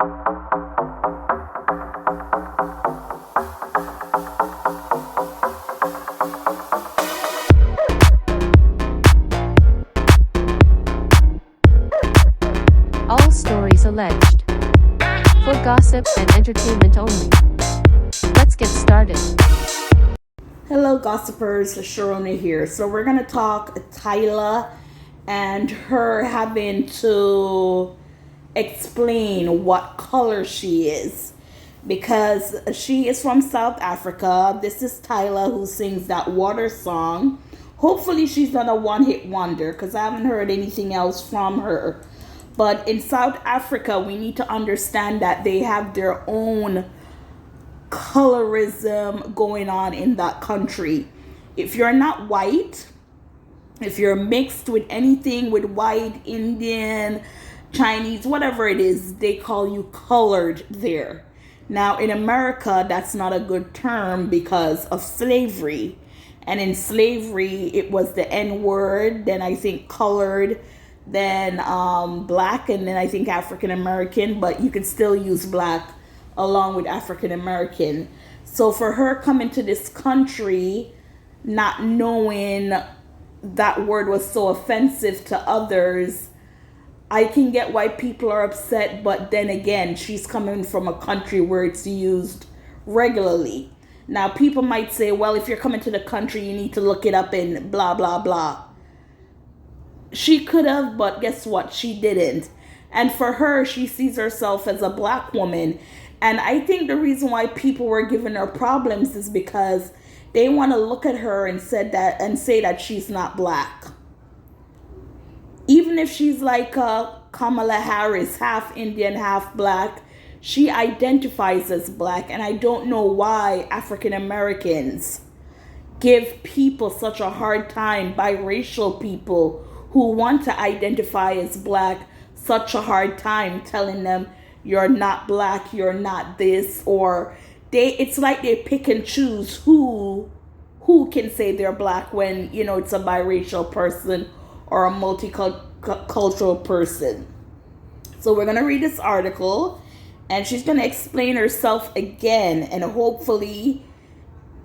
All stories alleged. For gossip and entertainment only. Let's get started. Hello, gossipers. Sharona here. So we're gonna talk Tyla and her having to explain what color she is because she is from South Africa. This is Tyla who sings that water song. Hopefully, she's not a one-hit wonder because I haven't heard anything else from her. But in South Africa, we need to understand that they have their own colorism going on in that country. If you're not white, if you're mixed with anything with white, Indian, Chinese, whatever it is, they call you colored there. Now, in America, that's not a good term because of slavery. And in slavery, it was the N word, then I think colored, then black, and then I think African American, but you can still use black along with African American. So for her coming to this country, not knowing that word was so offensive to others, I can get why people are upset, but then again, she's coming from a country where it's used regularly. Now, people might say, well, if you're coming to the country, you need to look it up and blah, blah, blah. She could have, but guess what? She didn't. And for her, she sees herself as a black woman. And I think the reason why people were giving her problems is because they want to look at her and say that she's not black. Even if she's like Kamala Harris, half Indian, half black, she identifies as black. And I don't know why African Americans give people such a hard time, biracial people who want to identify as black, such a hard time telling them you're not black, you're not this, or it's like they pick and choose who can say they're black when, it's a biracial person or a multicultural person. So we're going to read this article and she's going to explain herself again, and hopefully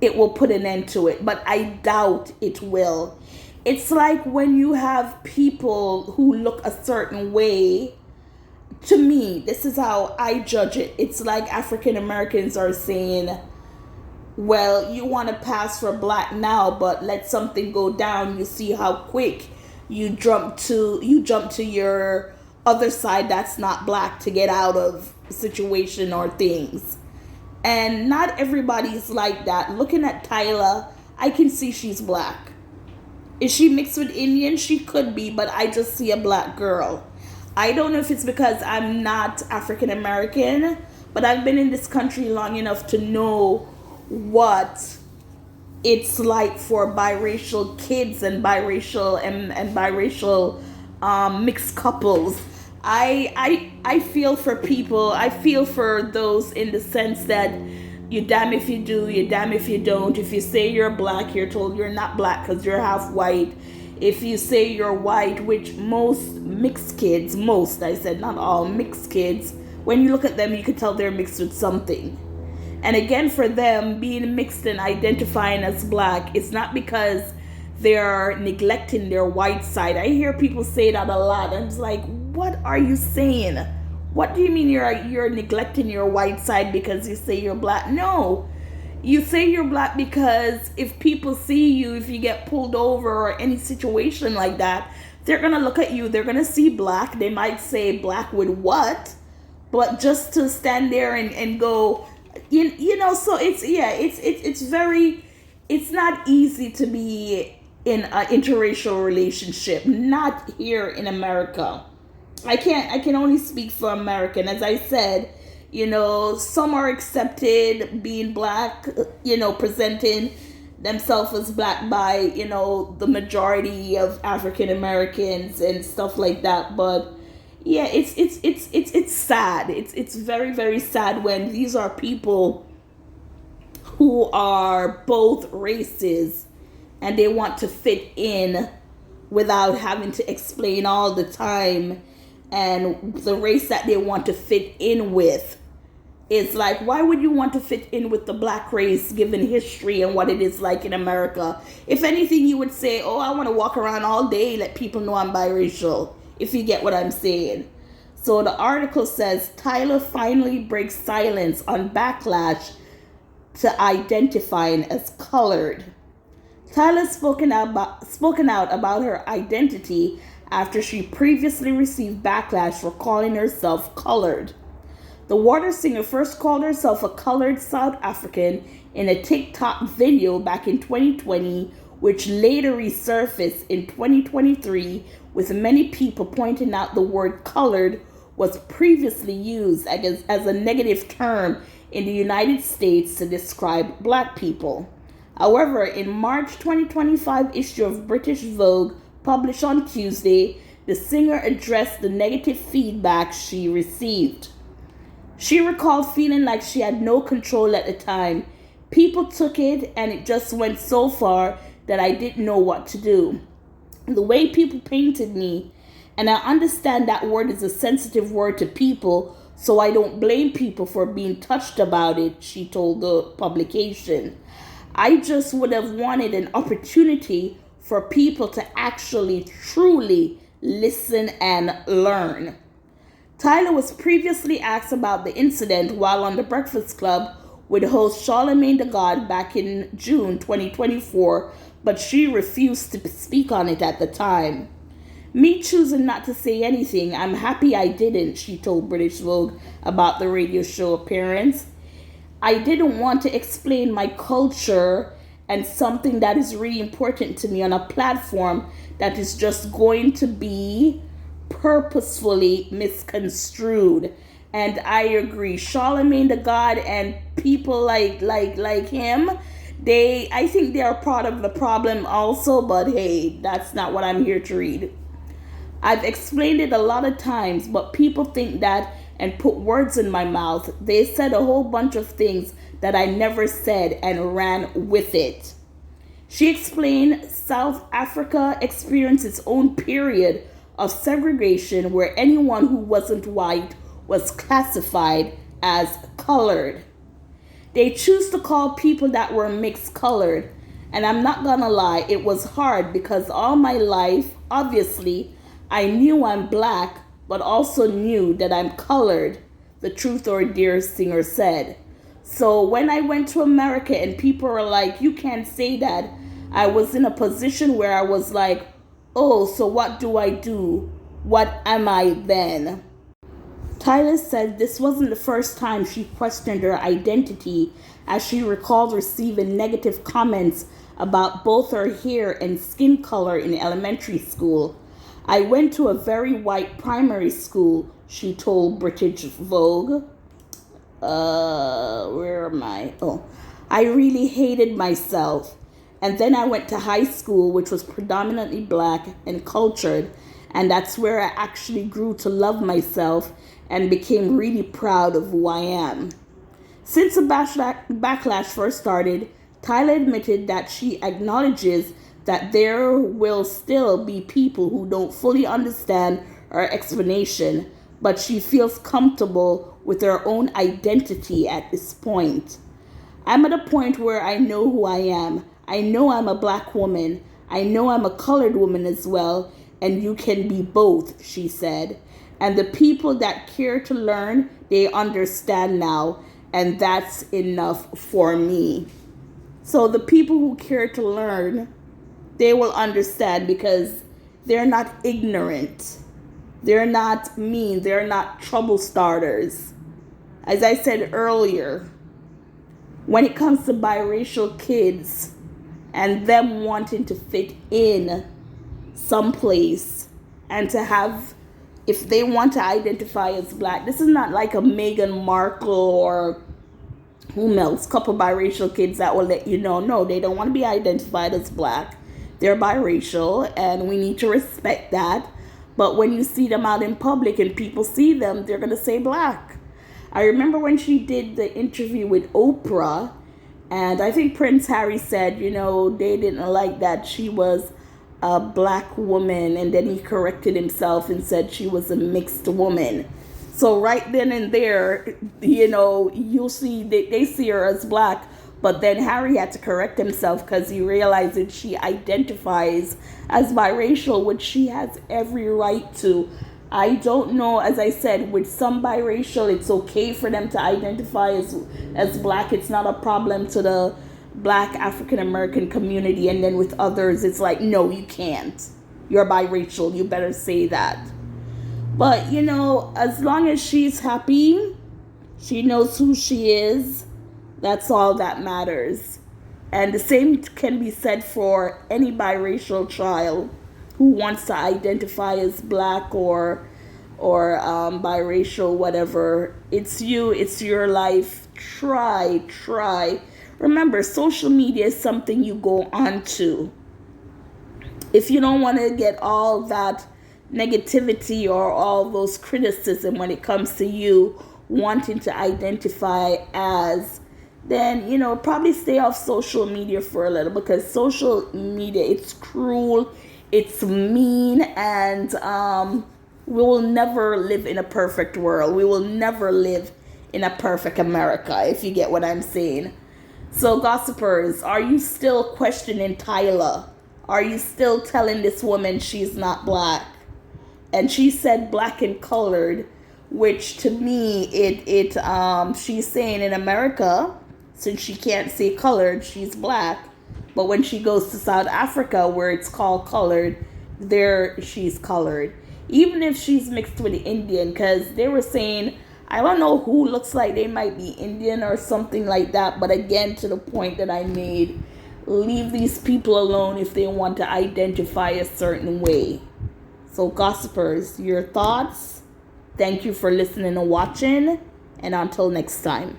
it will put an end to it, but I doubt it will. It's like when you have people who look a certain way. To me, this is how I judge it. It's like African Americans are saying, well, you want to pass for black now, but let something go down. You see how quick you jump to your other side that's not black to get out of a situation or things. And not everybody's like that. Looking at Tyla, I can see she's black. Is she mixed with Indian? She could be, but I just see a black girl. I don't know if it's because I'm not African American, but I've been in this country long enough to know what it's like for biracial kids and biracial mixed couples. I feel for people. I feel for those in the sense that you damn if you do, you damn if you don't. If you say you're black, you're told you're not black because you're half white. If you say you're white, which most mixed kids, I said not all mixed kids, when you look at them, you can tell they're mixed with something. And again, for them, being mixed and identifying as black, it's not because they're neglecting their white side. I hear people say that a lot. I'm just like, what are you saying? What do you mean you're neglecting your white side because you say you're black? No. You say you're black because if people see you, if you get pulled over or any situation like that, they're going to look at you. They're going to see black. They might say black with what? But just to stand there and go, so it's not easy to be in an interracial relationship. Not here in America. I can only speak for American. As I said, some are accepted being black, presenting themselves as black by, the majority of African Americans and stuff like that. But yeah, it's sad. It's very, very sad when these are people who are both races and they want to fit in without having to explain all the time and the race that they want to fit in with. It's like, why would you want to fit in with the black race given history and what it is like in America? If anything, you would say, oh, I want to walk around all day, let people know I'm biracial, if you get what I'm saying. So the article says, Tyla finally breaks silence on backlash to identifying as colored. Tyla spoken out about her identity after she previously received backlash for calling herself colored. The water singer first called herself a colored South African in a TikTok video back in 2020, which later resurfaced in 2023, with many people pointing out the word colored was previously used as a negative term in the United States to describe black people. However, in March 2025 issue of British Vogue, published on Tuesday, the singer addressed the negative feedback she received. She recalled feeling like she had no control at the time. People took it and it just went so far that I didn't know what to do. The way people painted me, and I understand that word is a sensitive word to people, so I don't blame people for being touched about it, she told the publication. I just would have wanted an opportunity for people to actually, truly listen and learn. Tyla was previously asked about the incident while on The Breakfast Club with host Charlamagne tha God back in June 2024, but she refused to speak on it at the time. Me choosing not to say anything, I'm happy I didn't, she told British Vogue about the radio show appearance. I didn't want to explain my culture and something that is really important to me on a platform that is just going to be purposefully misconstrued. And I agree. Charlamagne tha God and people like him, I think they are part of the problem also, but hey, that's not what I'm here to read. I've explained it a lot of times, but people think that and put words in my mouth. They said a whole bunch of things that I never said and ran with it. She explained South Africa experienced its own period of segregation where anyone who wasn't white was classified as colored. They choose to call people that were mixed colored, and I'm not gonna lie, it was hard because all my life, obviously, I knew I'm black, but also knew that I'm colored, the Truth or Dare singer said. So when I went to America and people were like, you can't say that, I was in a position where I was like, oh, so what do I do? What am I then? Tyla said this wasn't the first time she questioned her identity, as she recalled receiving negative comments about both her hair and skin color in elementary school. I went to a very white primary school, she told British Vogue. Where am I? Oh, I really hated myself. And then I went to high school, which was predominantly black and cultured. And that's where I actually grew to love myself and became really proud of who I am. Since the backlash first started, Tyla admitted that she acknowledges that there will still be people who don't fully understand her explanation, but she feels comfortable with her own identity at this point. I'm at a point where I know who I am. I know I'm a black woman. I know I'm a colored woman as well, and you can be both, she said. And the people that care to learn, they understand now, and that's enough for me. So the people who care to learn, they will understand because they're not ignorant. They're not mean. They're not trouble starters. As I said earlier, when it comes to biracial kids and them wanting to fit in someplace and to have, if they want to identify as black, this is not like a Meghan Markle or whom else, couple biracial kids that will let you know, no, they don't want to be identified as black. They're biracial and we need to respect that. But when you see them out in public and people see them, they're going to say black. I remember when she did the interview with Oprah, and I think Prince Harry said, they didn't like that she was a black woman, and then he corrected himself and said she was a mixed woman. So right then and there, you'll see they see her as black, but then Harry had to correct himself because he realized that she identifies as biracial, which she has every right to. I don't know, as I said, with some biracial, it's okay for them to identify as black. It's not a problem to the black African American community. And then with others, it's like, no, you can't. You're biracial. You better say that. But, as long as she's happy, she knows who she is, that's all that matters. And the same can be said for any biracial child who wants to identify as black or biracial, whatever. It's you, it's your life. Try. Remember, social media is something you go on to. If you don't want to get all that negativity or all those criticism when it comes to you wanting to identify as, then probably stay off social media for a little, because social media, it's cruel, it's mean, and we will never live in a perfect world. We will never live in a perfect America, if you get what I'm saying. So gossipers, are you still questioning Tyla? Are you still telling this woman she's not black? And she said black and colored, which to me, she's saying in America, since she can't say colored, she's black. But when she goes to South Africa, where it's called colored, there she's colored. Even if she's mixed with Indian, because they were saying, I don't know who looks like they might be Indian or something like that. But again, to the point that I made, leave these people alone if they want to identify a certain way. So gossipers, your thoughts? Thank you for listening and watching. And until next time.